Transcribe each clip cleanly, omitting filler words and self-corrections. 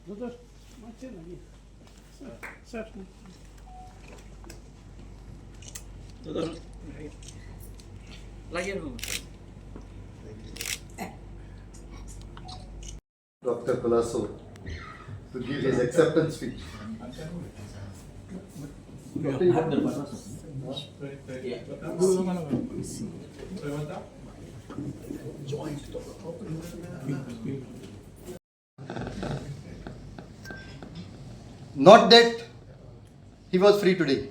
Brother, Martin again. Sir. Brother, lie here. Dr. Colaco to give his acceptance speech. Not that he was free today.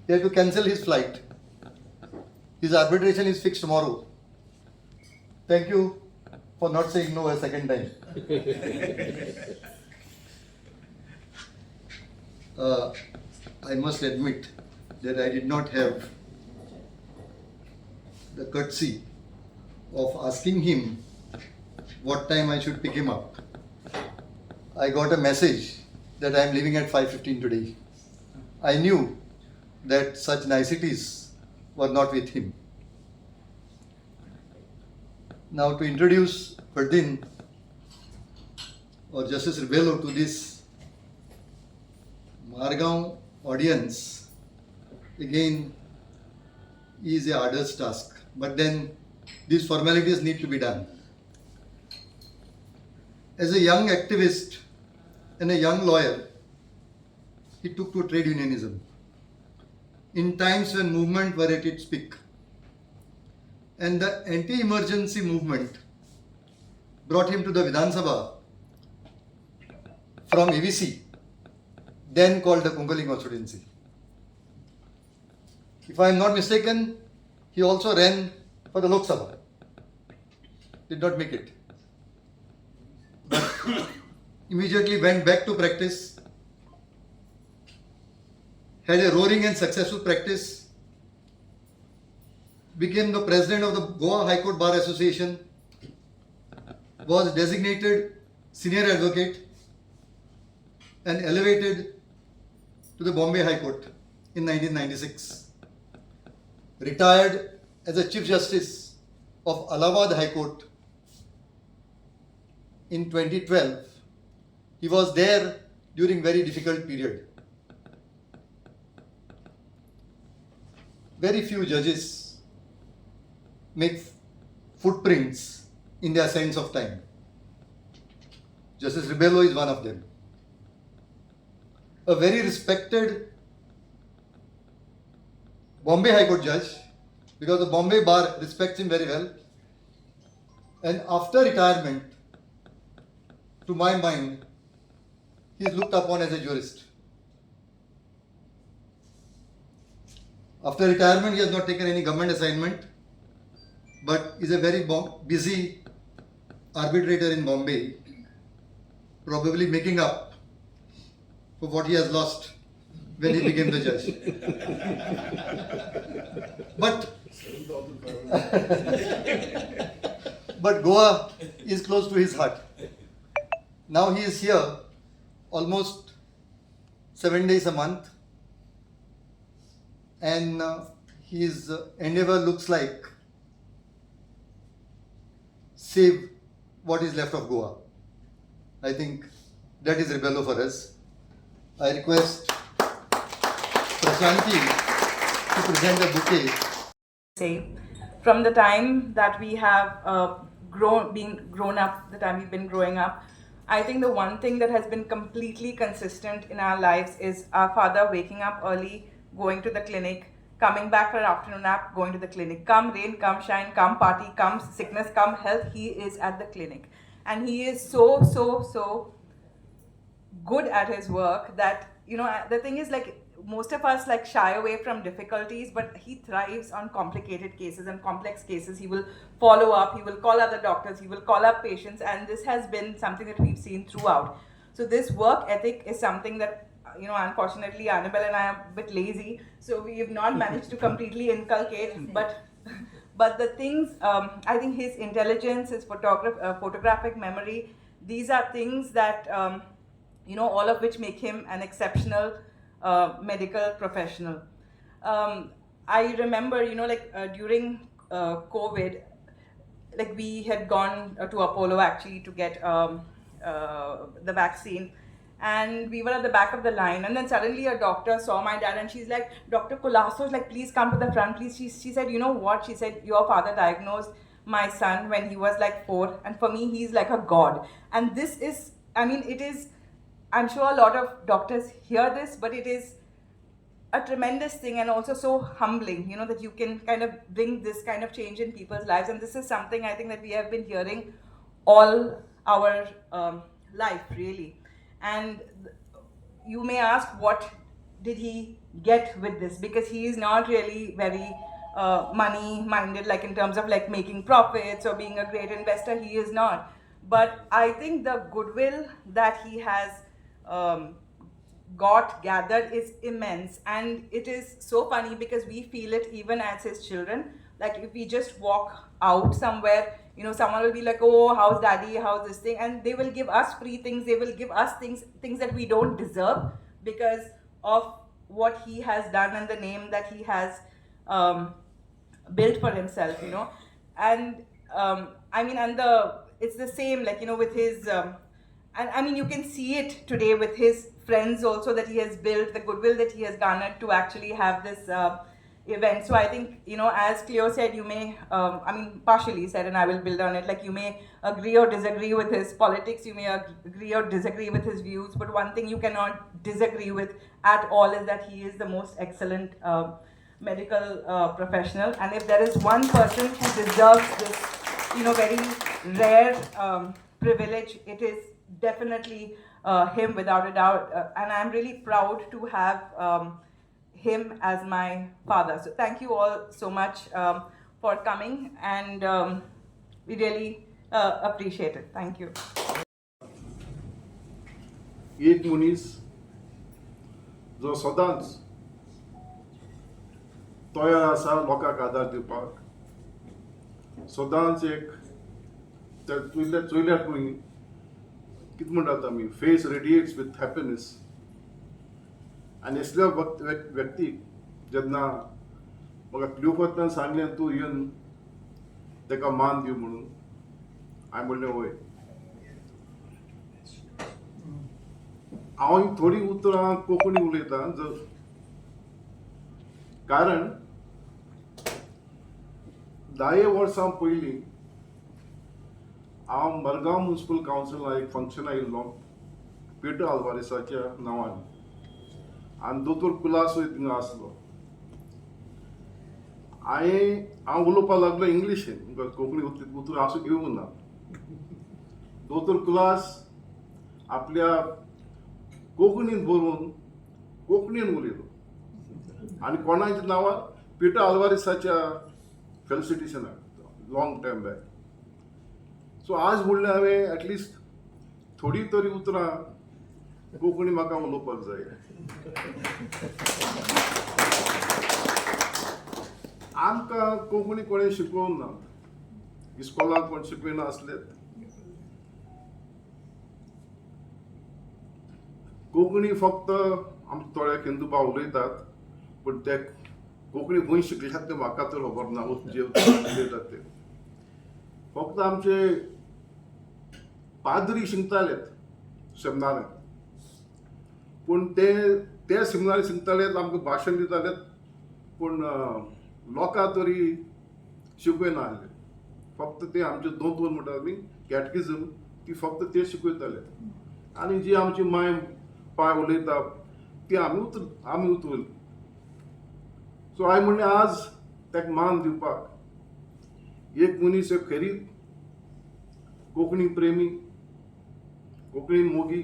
He had to cancel his flight. His arbitration is fixed tomorrow. Thank you for not saying no a second time. I must admit that I did not have the courtesy of asking him what time I should pick him up. I got a message that I am leaving at 5:15 today. I knew that such niceties were not with him. Now to introduce Ferdino or Justice Rebello to this Margao audience, again, is a arduous task. But then these formalities need to be done. As a young activist and a young lawyer, he took to trade unionism in times when movement were at its peak. And the anti-emergency movement brought him to the Vidhan Sabha from AVC, then called the Kungaling constituency. If I am not mistaken, he also ran for the Lok Sabha. Did not make it. But immediately went back to practice, had a roaring and successful practice, became the president of the Goa High Court Bar Association, was designated senior advocate and elevated to the Bombay High Court in 1996. Retired as a Chief Justice of Allahabad High Court in 2012. He was there during very difficult period. Very few judges make footprints in their sense of time. Justice Rebello is one of them. A very respected Bombay High Court judge, because the Bombay Bar respects him very well. And after retirement, to my mind, he is looked upon as a jurist. After retirement, he has not taken any government assignment, but is a very busy arbitrator in Bombay, probably making up for what he has lost when he became the judge. But Goa is close to his heart. Now he is here almost 7 days a month, and his endeavor looks like save what is left of Goa. I think that is Rebello for us. I request Prashanti to present a bouquet. Say, from the time that we have been grown up, the time we've been growing up, I think the one thing that has been completely consistent in our lives is our father waking up early, going to the clinic, coming back for an afternoon nap, going to the clinic. Come rain, come shine, come party, come sickness, come health, he is at the clinic. And he is so good at his work that, you know, the thing is, like, most of us like shy away from difficulties, but he thrives on complicated cases and complex cases. He will follow up, he will call other doctors, he will call up patients, and this has been something that we've seen throughout. So this work ethic is something that, you know, unfortunately Annabelle and I are a bit lazy, so we have not managed to completely inculcate, but the things, I think his intelligence, his photographic memory, these are things that, you know, all of which make him an exceptional medical professional. I remember, you know, like during COVID, like we had gone to Apollo actually to get the vaccine. And we were at the back of the line, and then suddenly a doctor saw my dad, and she's like, Dr. Colaco, like, please come to the front, please. She said, you know what? She said, your father diagnosed my son when he was like 4, and for me, he's like a god. And this is, I mean, it is, I'm sure a lot of doctors hear this, but it is a tremendous thing and also so humbling, you know, that you can kind of bring this kind of change in people's lives. And this is something I think that we have been hearing all our life, really. And you may ask, what did he get with this? Because he is not really very money minded, like in terms of like making profits or being a great investor. He is not. But I think the goodwill that he has gathered is immense, and it is so funny because we feel it even as his children. Like if we just walk out somewhere, you know, someone will be like, oh, how's daddy, how's this thing, and they will give us free things, they will give us things that we don't deserve because of what he has done and the name that he has built for himself, you know. And I mean, and it's the same, like, you know, with his and I mean, you can see it today with his friends also, that he has built, the goodwill that he has garnered to actually have this event. So I think, you know, as Cleo said, you may, I mean, partially said, and I will build on it, like you may agree or disagree with his politics, you may agree or disagree with his views, but one thing you cannot disagree with at all is that he is the most excellent medical professional. And if there is one person who deserves this, you know, very rare privilege, it is definitely him, without a doubt. And I'm really proud to have him as my father. So thank you all so much for coming, and we really appreciate it. Thank you. एक मनीस जो सदांच तयार आसा लोकांक आदार दिवपाक, सदांच एक चोयल्यार पळय कितें म्हणटात आमी, फेस रेडिएट्स विथ हॅपिनेस. आनी असल्या व्यक्तीक जेन्ना म्हाका क्लिओपात्रान सांगलें तूं येवन ताका मान दिव म्हणून, हांवें म्हणलें वय. हांव थोडी उतरां कोंकणी उलयतां, कारण 10 वर्सां पयलीं हांव मरगांव म्युनिसिपल कावन्सिलान एक फंक्शन आयिल्लो पीटर आल्वारेसाच्या नांवान, आनी दोतोर कुलासोय थिंगा आसलो. हांव उलोवपाक लागलो इंग्लिशीन, कोंकणी उतर आसूं घेवंक ना. दोतोर कुलास आपल्या कोंकणीन बरोवन कोंकणीन उलयलो, आनी कोणाच्या नांवार, पीटर आल्वारेसाच्या फेलिसिटेशनाक लॉंग टायम बॅक. सो आज म्हणलें हांवें एटलिस्ट थोडी तरी उतरां कोंकणी म्हाका उलोवपाक जाय. आमकां कोंकणी कोणें शिकोवंक ना, इस्कॉलाक कोण शिकयना आसलेत. कोंकणी फक्त आमचे थोडे हिंदू भाव उलयतात, पूण ते कोंकणी खंय शिकल्यात तें म्हाका तर खबर ना, जे उलयतात ते. फक्त आमचे पाद्री शिंकतालेत सेमिनारांत, पूण ते सेमिनारी शिंकतालेत, आमकां भाशण दितालेत, पूण लोकां तरी शिकयना आसले. फक्त ते आमचे दोन म्हणटा आमी कॅटकिझम, ती फक्त ते शिकयताले. आनी जी आमची माय पाय उलयता ती आमी उतरली. सो हांवें म्हणलें आज ताका मान दिवपाक एक मनीस, एक खरी कोंकणी प्रेमी, कोंकणी मोगी,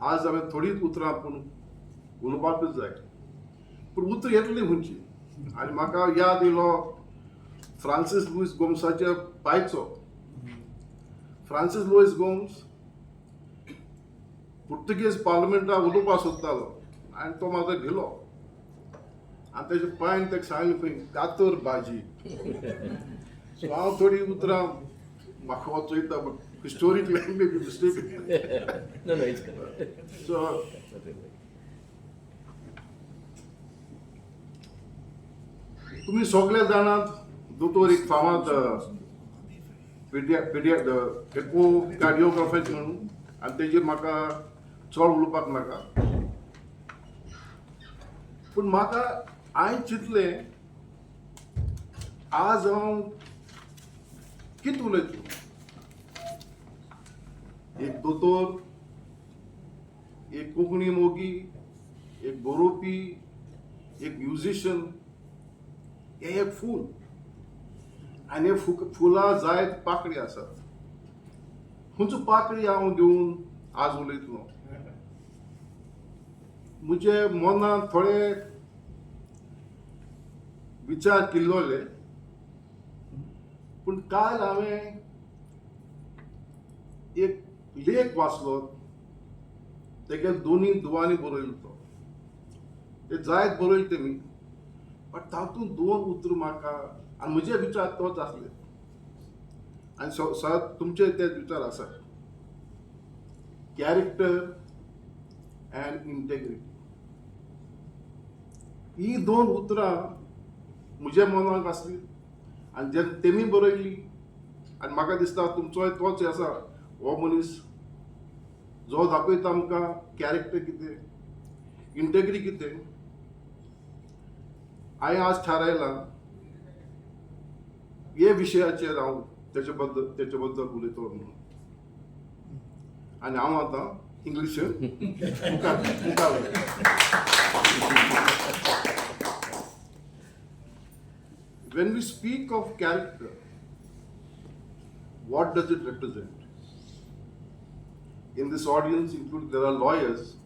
आज हांवें थोडीच उतरां पूण उलोवपाकूच जाय. पूण उतर येतली खंयची. आनी म्हाका याद येयलो फ्रांसीस लुईस गोम्साच्या बायचो. फ्रांसीस लुईस गोम्स पुर्तुगेज पार्लमेंटाक उलोवपाक सोदतालो, आनी तो म्हाजो भिलो, आनी तेजे पांयान ताका सांगलें खंय कातर भाजी. सो हांव थोडी उतरां म्हाका वाचयता, हिस्टोरीक लँग्वेज मिस्टेक. सो तुमी सगळे जाणात दोतोर एक फामाद एको कार्डिओग्राफाची म्हणून आनी तेजेर म्हाका चड उलोवपाक नाका पूण म्हाका हांवें चिंतलें आज हांव कितें उलयतलो एक दोतोर एक कोंकणी मोगी एक बरोवपी एक म्युजिशियन हे एक फूल आनी हे फुलां जायत पाकळी आसात खंयच्यो पाकळी हांव घेवन आज उलयतलो म्हजे मनांत थोडे विचार किल्लोले पूण काल हांवें एक लेख वाचलो तेगे दोनी दुवांनी बरयलो तो ते जायत बरयले तेमी बट तातूंत दोन उतर म्हाका आनी म्हजे विचार तोच आसले आनी सदांच तुमचे तेच विचार आसात कॅरेक्टर अँड इंटेग्रिटी ही दोन उतरां म्हज्या मनाक आसली आनी जेन्ना तेमी बरयली आनी म्हाका दिसता तुमचोय तोच आसा हो मनीस जो दाखयता आमकां कॅरेक्टर कितें इंटेग्रिटी कितें हांवें आज थारायलां हे विशयाचेर हांव तेचे बद्दल उलयतलो म्हणून आनी हांव आतां इंग्लिशीन मुखार वयता When we speak of character, what does it represent? In this audience, there are lawyers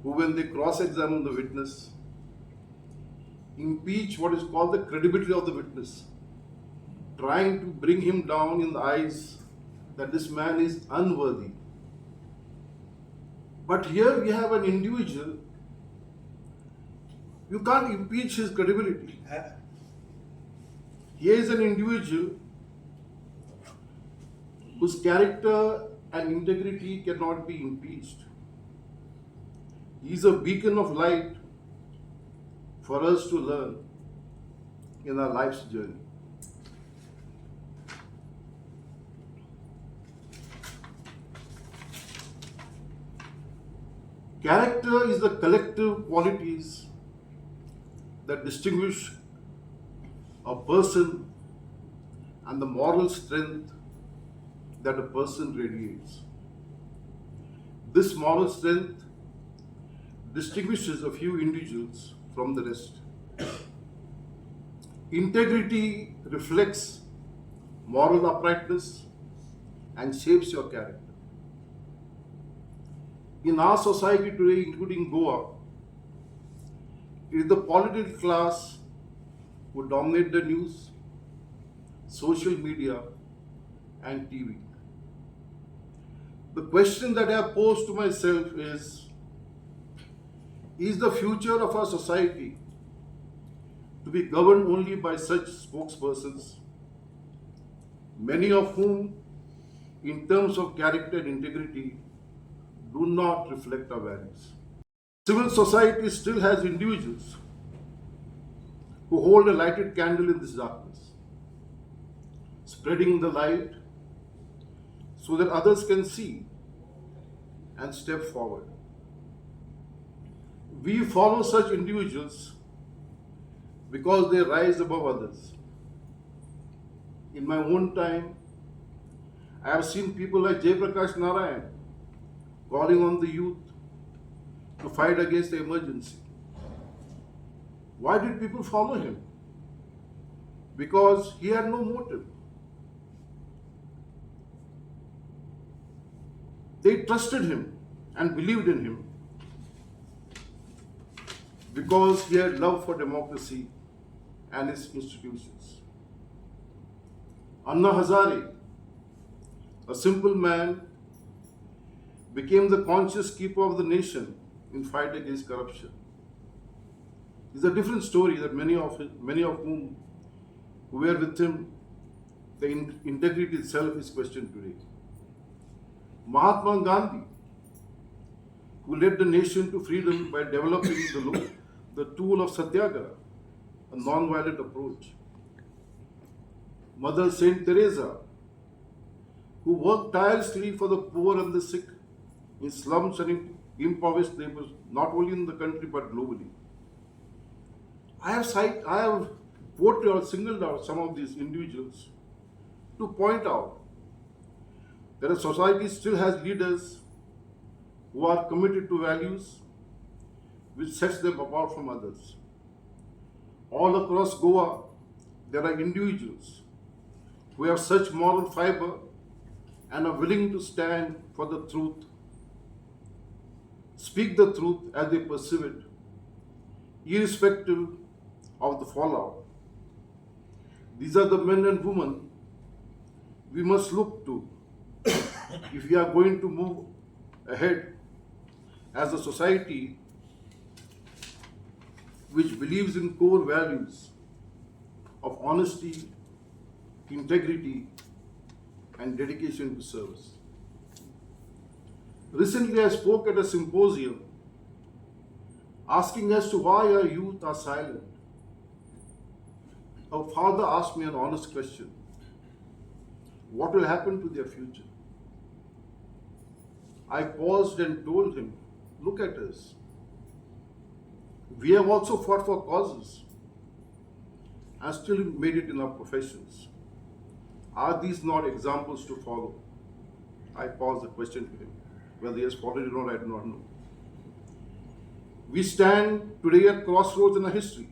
who, when they cross-examine the witness, impeach what is called the credibility of the witness, trying to bring him down in the eyes that this man is unworthy. But here we have an individual, you can't impeach his credibility. Here is an individual whose character and integrity cannot be impeached. He is a beacon of light for us to learn in our life's journey. Character is the collective qualities that distinguish a person and the moral strength that a person radiates. This moral strength distinguishes a few individuals from the rest. Integrity reflects moral uprightness and shapes your character. In our society today, including Goa, it is the political class who dominate the news, social media, and TV. The question that I have posed to myself is the future of our society to be governed only by such spokespersons, many of whom, in terms of character and integrity, do not reflect our values? Civil society still has individuals who hold a lighted candle in this darkness, spreading the light so that others can see and step forward. We follow such individuals because they rise above others. In my own time, I have seen people like Jayaprakash Narayan calling on the youth to fight against the emergency. Why did people follow him? Because he had no motive. They trusted him and believed in him because he had love for democracy and its institutions. Anna Hazare, a simple man, became the conscious keeper of the nation in fight against corruption. It's a different story that many of whom who were with him, the integrity itself is questioned today. Mahatma Gandhi, who led the nation to freedom by developing the tool of satyagraha, a non-violent approach. Mother Saint Teresa, who worked tirelessly for the poor and the sick in slums and in impoverished neighbors, not only in the country but globally. I have quoted or singled out some of these individuals to point out that a society still has leaders who are committed to values which sets them apart from others. All across Goa, there are individuals who have such moral fiber and are willing to stand for the truth, speak the truth as they perceive it, irrespective of the fallout. These are the men and women we must look to if we are going to move ahead as a society which believes in core values of honesty, integrity, and dedication to service. Recently, I spoke at a symposium asking as to why our youth are silent. A father asked me an honest question: what will happen to their future? I paused and told him, look at us. We have also fought for causes and still made it in our professions. Are these not examples to follow? I paused the question to him. Whether he has followed it or not, I do not know. We stand today at crossroads in our history.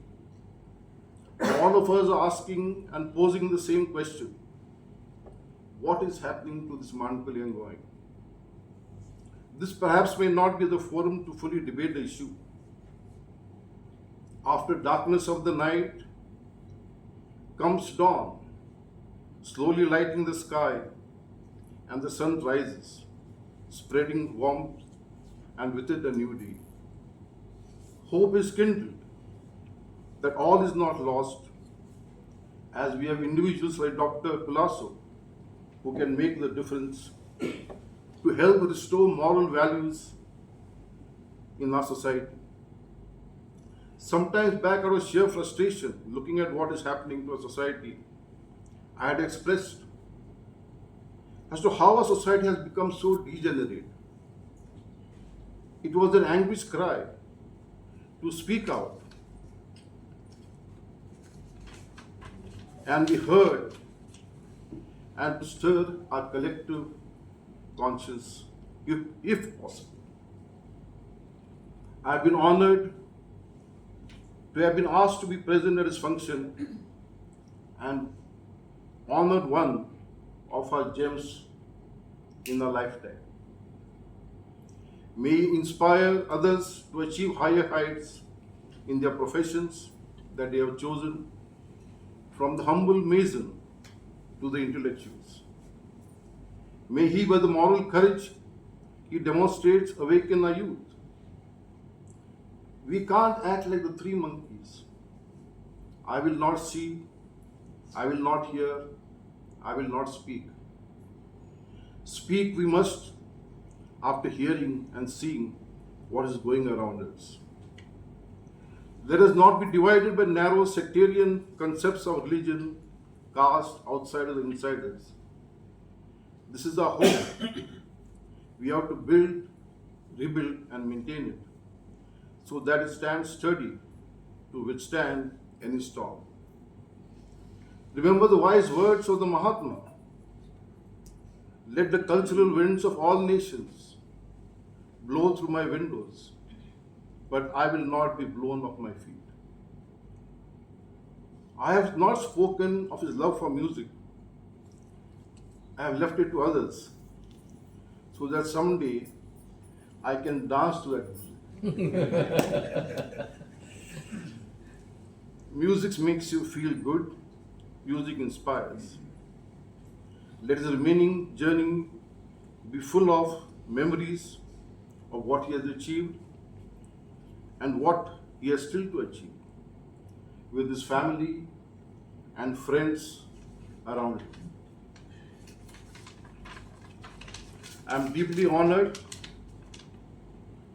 All of us are asking and posing the same question: what is happening to this Manpali going? This perhaps may not be the forum to fully debate the issue. After darkness of the night comes dawn, slowly lighting the sky, and the sun rises, spreading warmth, and with it a new day. Hope is kindled that all is not lost, as we have individuals like Dr. Colaco who can make the difference to help restore moral values in our society. Sometimes back out of sheer frustration, looking at what is happening to our society, I had expressed as to how our society has become so degenerate. It was an anguish cry to speak out, and be heard, and to stir our collective conscience, if possible. I have been honored to have been asked to be present at his function and honored one of our gems in our lifetime. May he inspire others to achieve higher heights in their professions that they have chosen, from the humble mason to the intellectuals. May he, by the moral courage he demonstrates, awaken our youth. We can't act like the three monkeys. I will not see, I will not hear, I will not speak. Speak we must after hearing and seeing what is going around us. Let us not be divided by narrow sectarian concepts of religion, caste, outsiders and insiders. This is our hope. We have to build, rebuild and maintain it so that it stands sturdy to withstand any storm. Remember the wise words of the Mahatma: let the cultural winds of all nations blow through my windows, but I will not be blown off my feet. I have not spoken of his love for music. I have left it to others so that someday I can dance to that music. Music makes you feel good. Music inspires. Let his remaining journey be full of memories of what he has achieved and what he has still to achieve with his family and friends around him. I am deeply honored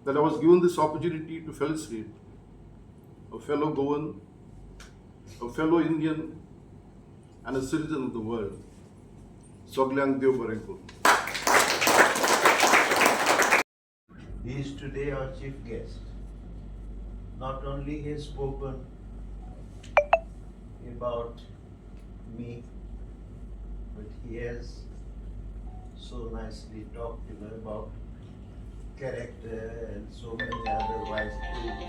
that I was given this opportunity to felicitate a fellow Goan, a fellow Indian, and a citizen of the world. Soglyang Dev Baren Kuru. He is today our chief guest. Not only he has spoken about me, but he has so nicely talked, about character and so many other virtues,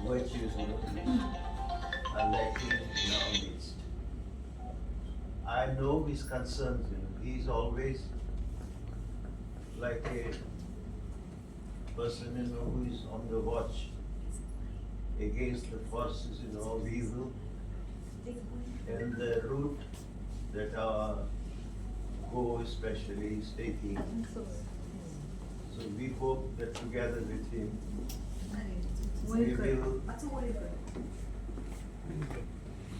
which are lacking in our midst. I know his concerns, he is always like a person, who is on the watch against the forces, of evil and the route that our co especially is taking. So we hope that together with him,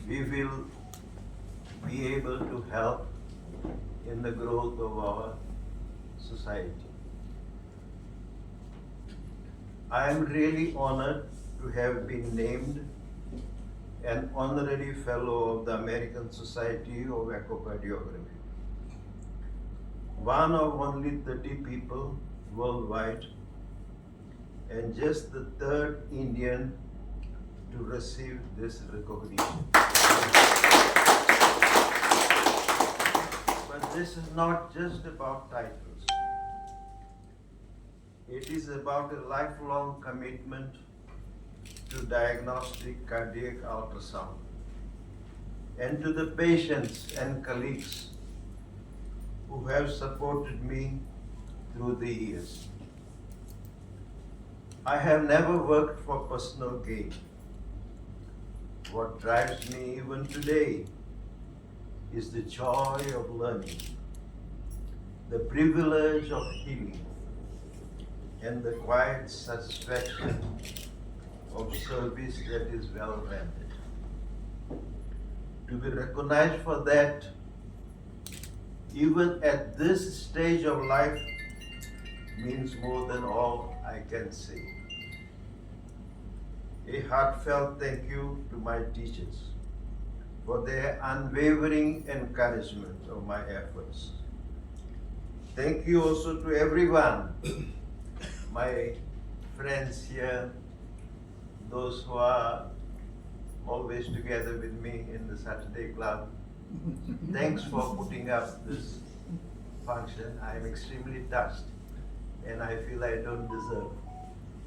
we will be able to help in the growth of our society. I am really honored to have been named an honorary fellow of the American Society of Echocardiography. One of only 30 people worldwide, and just the third Indian to receive this recognition. But this is not just about titles. It is about a lifelong commitment to diagnostic cardiac ultrasound, and to the patients and colleagues who have supported me through the years. I have never worked for personal gain. What drives me even today is the joy of learning, the privilege of healing, and the quiet satisfaction of service that is well rendered. To be recognized for that, even at this stage of life, means more than all I can say. A heartfelt thank you to my teachers for their unwavering encouragement of my efforts. Thank you also to everyone, my friends here, those who are always together with me in the Saturday Club. Thanks for putting up this function. I am extremely touched, and I feel I don't deserve.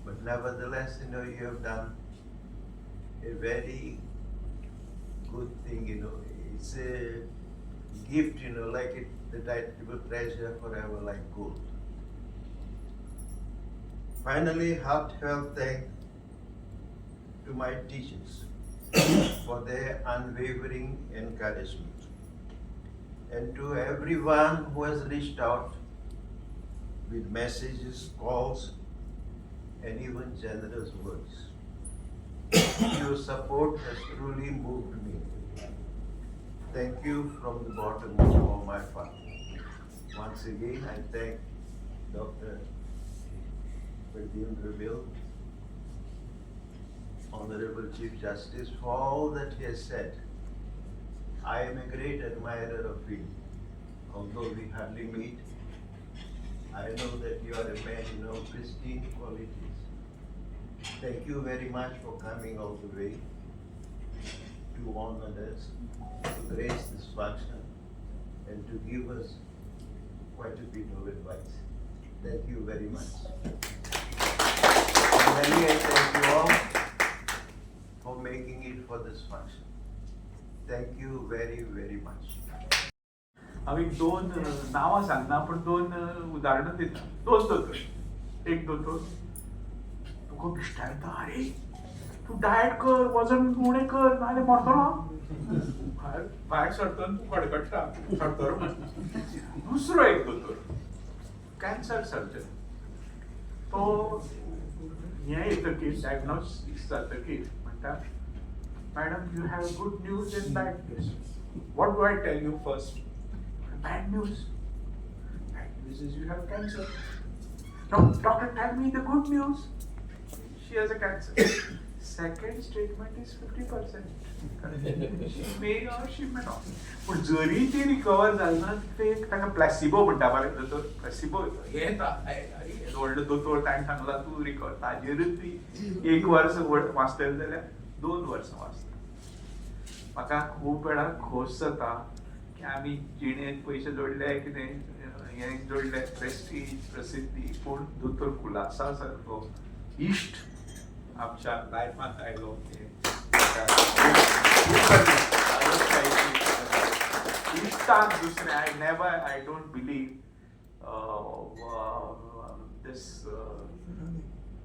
But nevertheless, you have done a very good thing, It's a gift, like that I will treasure forever like gold. Finally, heartfelt thanks to my teachers for their unwavering encouragement, and to everyone who has reached out with messages, calls, and even generous words. Your support has truly moved me. Thank you from the bottom of all my heart. Once again, I thank Dr. Ferdino Rebello, Honorable Chief Justice, for all that he has said. I am a great admirer of him. Although we hardly meet, I know that you are a man of pristine qualities. Thank you very much for coming all the way to honor us, to grace this function, and to give us quite a bit of advice. Thank you very much. Finally, I thank you all for making it for this function. Thank you very, very much. हांवें दोन नांवां सांगना पण दोन उदाहरणां दिता. दोन दोतोर. एक दोतोर तुका बिश्टा येता, अरे तूं डायट कर, वजन उणें कर, नाजाल्यार मरतलो. भायर सरतना तूं कडकडटा, सरतलो म्हण. दुसरो एक दोतोर कॅन्सर सर्जन. तो हें येतकीर डायग्नोसिस जातकीर म्हणटा, madam you have good news and bad news. What do I tell you first? Bad news. Bad news is you have cancer. No, doctor, tell me the good news. She has a cancer. second statement is 50%. She may or she may not. पण जरी ती recover जाली ना ते एक ताका placebo म्हणटा बरें दोतोर प्लॅसिबो हे व्हडलो दोतोर ताणें सांगला तूं रिकवर ताजेरूच ती 1 वर्स वाचतली जाल्यार 2 वर्सां वाचता. म्हाका खूब वेळार खोस जाता की आमी जिणेंत पयशे जोडले कितें हें जोडले प्रेस्टीज प्रसिद्धी पूण दोतोर कुलासा सारको इश्ट आमच्या लायफांत आयलो इश्टान दुसरें I don't believe this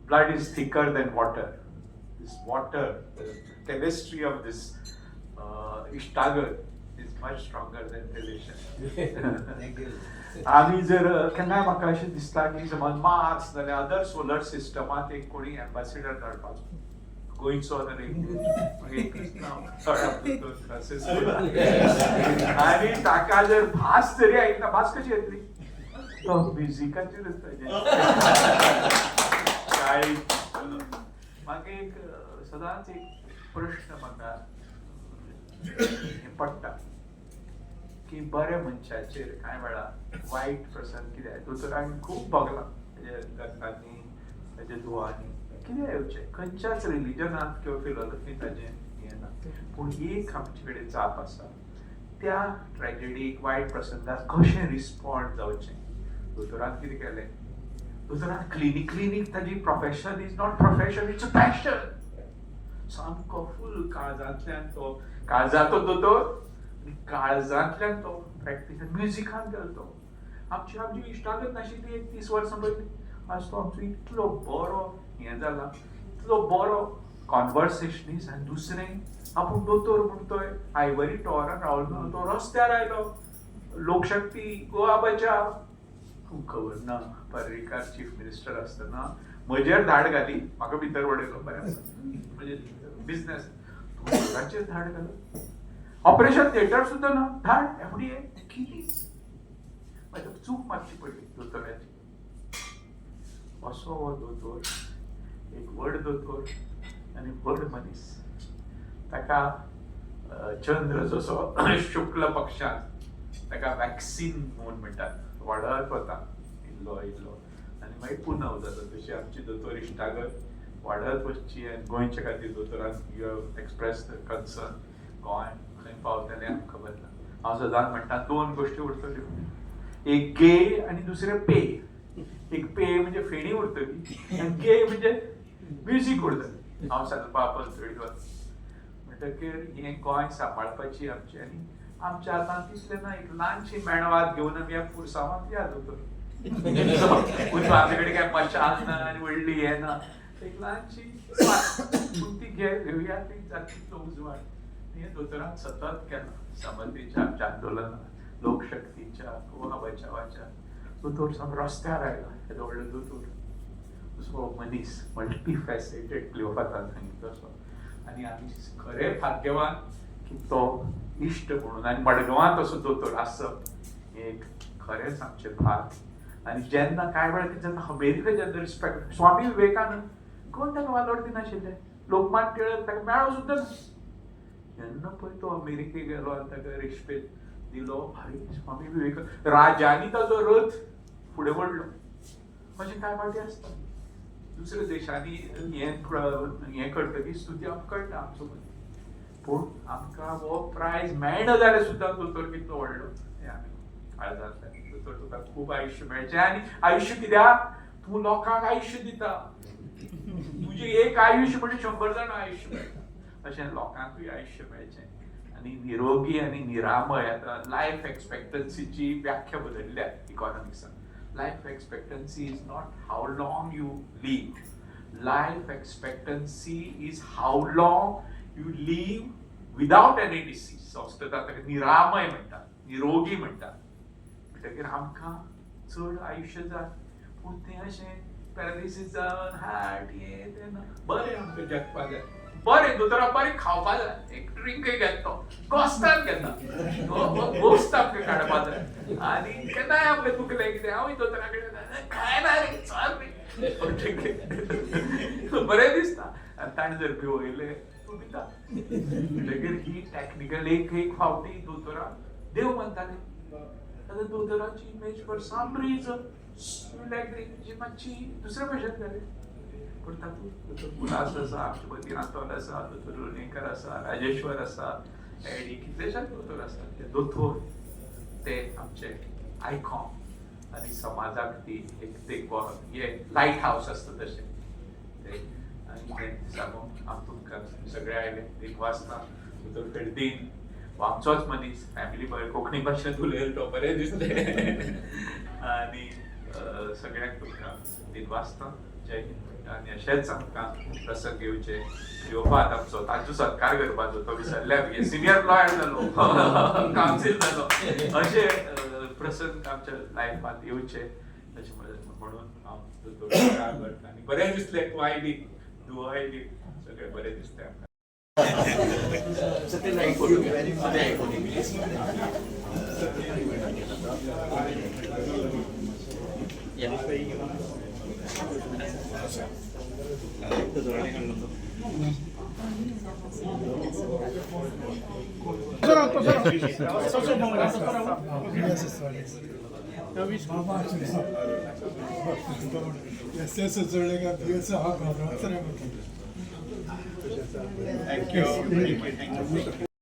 blood is thicker than water. This water, the chemistry of this ishtagar is much stronger than relation. आमी जर केन्नाय म्हाका अशें दिसता की समज मार्स नाल्यार अदर सोलर सिस्टमांत एक कोणी एम्बॅसिडर धाडपाचो गोंयचो आनी ताका जर भास जरी आयिल्ली भास कशी येतली तो म्युजिकाचेरूच म्हाका एक सदांच एक प्रश्न म्हाका पडटा की बऱ्या मनशाचेर कांय वेळार वायट प्रसंग कितें दोतोरांनी खूब भोगला तेजे गतांनी तेजे दुआंनी कितें येवचें खंयच्याच रिलिजनांत किंवा फिलॉसॉफींत ताजें हें ना पूण एक आमचे कडेन जाप आसा त्या ट्रॅजेडीक वायट प्रसंगाक कशें रिस्पॉन्ड जावचें. दोतोरान कितें केलें दोतोरान क्लिनिक ताजी profession is not profession it's a passion. सामको फूल काळजांतल्यान तो काळजाचो दोतोर काळजांतल्यान तो प्रॅक्टीस म्युजिकान गेलो तो. आमची इश्टागत नाशिल्ली एक 30 वर्सां पयलीं आज तो आमचो इतलो बरो हें जाला इतलो बरो कॉन्वर्सेशनीस. आनी दुसरें आपूण दोतोर म्हूण तो आयवरी टॉरान रावलो तो रस्त्यार आयलो लोकशक्ती गोवा बचाव खबर ना पर्रीकार चीफ मिनिस्टर आसतना म्हजेर धाड घाली म्हाका भितर वडयलो बरें आसा म्हणजे बिझनेस दोतोराचेर धाड घालो ऑपरेशन थिएटर सुद्दां ना धाड FDA कितें म्हाका चूक मातशी पडली दोतोराची. असो हो दोतोर एक व्हड दोतोर आनी व्हड मनीस ताका चंद्र जसो शुक्ल पक्षांत ताका वॅक्सीन म्हणून म्हणटात वाडत वता इल्लो इल्लो आनी मागीर पुनव जाता तशी आमची दोतोर इश्टागत वाडत वचची आनी गोंयच्या खातीर दोतोरान you have express the concern Goa खंय पावतलें आमकां खबर ना. हांव सदांच म्हणटा 2 गोश्टी उरतल्यो एक गे आनी दुसरें पे. एक पे म्हणजे फेणी उरतली आनी गे म्हणजे म्युजीक उरतलें. हांव सांगपा पंचवडी म्हणटकीर हें गोंय सांबाळपाची आमची आनी आमच्या हातांत तितलें ना एक ल्हानशी मेणवात घेवन आमी ह्या पुरसांवांत या दोतोर आमचे कडेन काय मशाल ना आनी व्हडली हें ना एक ल्हानशी पूण ती घेवया ती जातली उजवाड. हें दोतोरान सतत केलां समतेच्या आमच्या आंदोलनात लोकशक्तीच्या गोवा बचावाच्या. दोतोर साम रस्त्यार आयला येदो व्हडलो दोतोर असो मनीस मल्टी फॅसेटेड क्लिओपात्रान सांगितलो असो. आनी आमी खरे भाग्यवान की तो इश्ट म्हणून आनी मडगांवांत असो दोतोर आसप एक खरेंच आमचें भाग. आनी जेन्ना कांय वेळार कितें जाता अमेरिका जेन्ना रिस्पेक्ट स्वामी विवेकानंद कोण ताका वालोर दिनाशिल्ले लोकमान्य टिळक ताका मेळ्ळो सुद्दां ना. जेन्ना पळय तो अमेरिकेक गेलो आनी ताका रिस्पेद दिलो भाई स्वामी विवेकानंद राजांनी ताजो रथ फुडें व्हडलो अशें कांय फावटी आसता. दुसऱ्या देशांनी हें करतकीर स्तुती आमकां कळटा आमचो पूण आमकां हो प्रायज मेळना जाल्यार सुद्दां दोतोर कितलो व्हडलो हें आमी काळजांतल्यान दोतोर तुका खूब आयुश्य मेळचें. आनी आयुश्य कित्याक तूं लोकांक आयुश्य दिता तुजें एक आयुश्य म्हणजे 100 जाणां आयुश्य मेळटा अशें लोकांकूय आयुश्य मेळचें. आनी निरोगी आनी निरामय आतां लायफ एक्सपेक्टन्सीची व्याख्या बदल्ल्या इकॉनॉमिक्सान. Life expectancy is not how long you live. Life expectancy is how long you live without any disease. संस्कृतांत ताका निरामय म्हणटात निरोगी म्हणटात. म्हणटकीर आमकां चड आयुश्य जाय पूण तें अशें पॅरालिसीस जावन हार्ट हें तें ना. बरें आमकां जगपा जाय बरें दोतोराक बरें खावपा जाय एक ड्रिंकय घेता तो गोस्तान घेता गोस्त आमकां काडपा जाय. आनी केन्नाय आमकां दुखलें कितें हांवूय दोतोरा कडेन खायना रे चल रे बरें दिसता. आनी ताण जर भिवयले तूं भिता म्हणटकीर ही टॅक्निकल एक फावटी दोतोरा देव मानताले जाल्यार दोतोराची इमेज फॉर सम रिजन मातशी दुसऱ्या भशेन जाली पूण तातूंत दोतोर उल्हास आसा आमचे मदीं रातोल आसा दोतोर लोणीकर आसा राजेश्वर आसा एडी कितलेशेच दोतोर आसा ते दोतोर ते आमचे आयकॉन आनी समाजाक ती एक हे लायट हावस आसता तशें ते आनी ते सांगून हांव तुमकां सगळे आयले 3 वाजता दोतोर फेर्दीन आमचोच मनीस फॅमिली बरें कोंकणी भाशेंत उलयलो तो बरें दिसलें आनी सगळ्यांक तुमकां 3 वाजता जय हिंद आनी अशेंच आमकां प्रसंग येवचे येवपाक आमचो तांचो सत्कार करपाचो तो विसरल्या सिनियर लॉयर जालो कावन्सील जालो अशे प्रसंग आमच्या लायफांत येवचे अशें म्हणून हांव दोतोर करता आनी बरें दिसलें तूं आयली तूं आयली सगळें बरें दिसलें आमकां Thank you.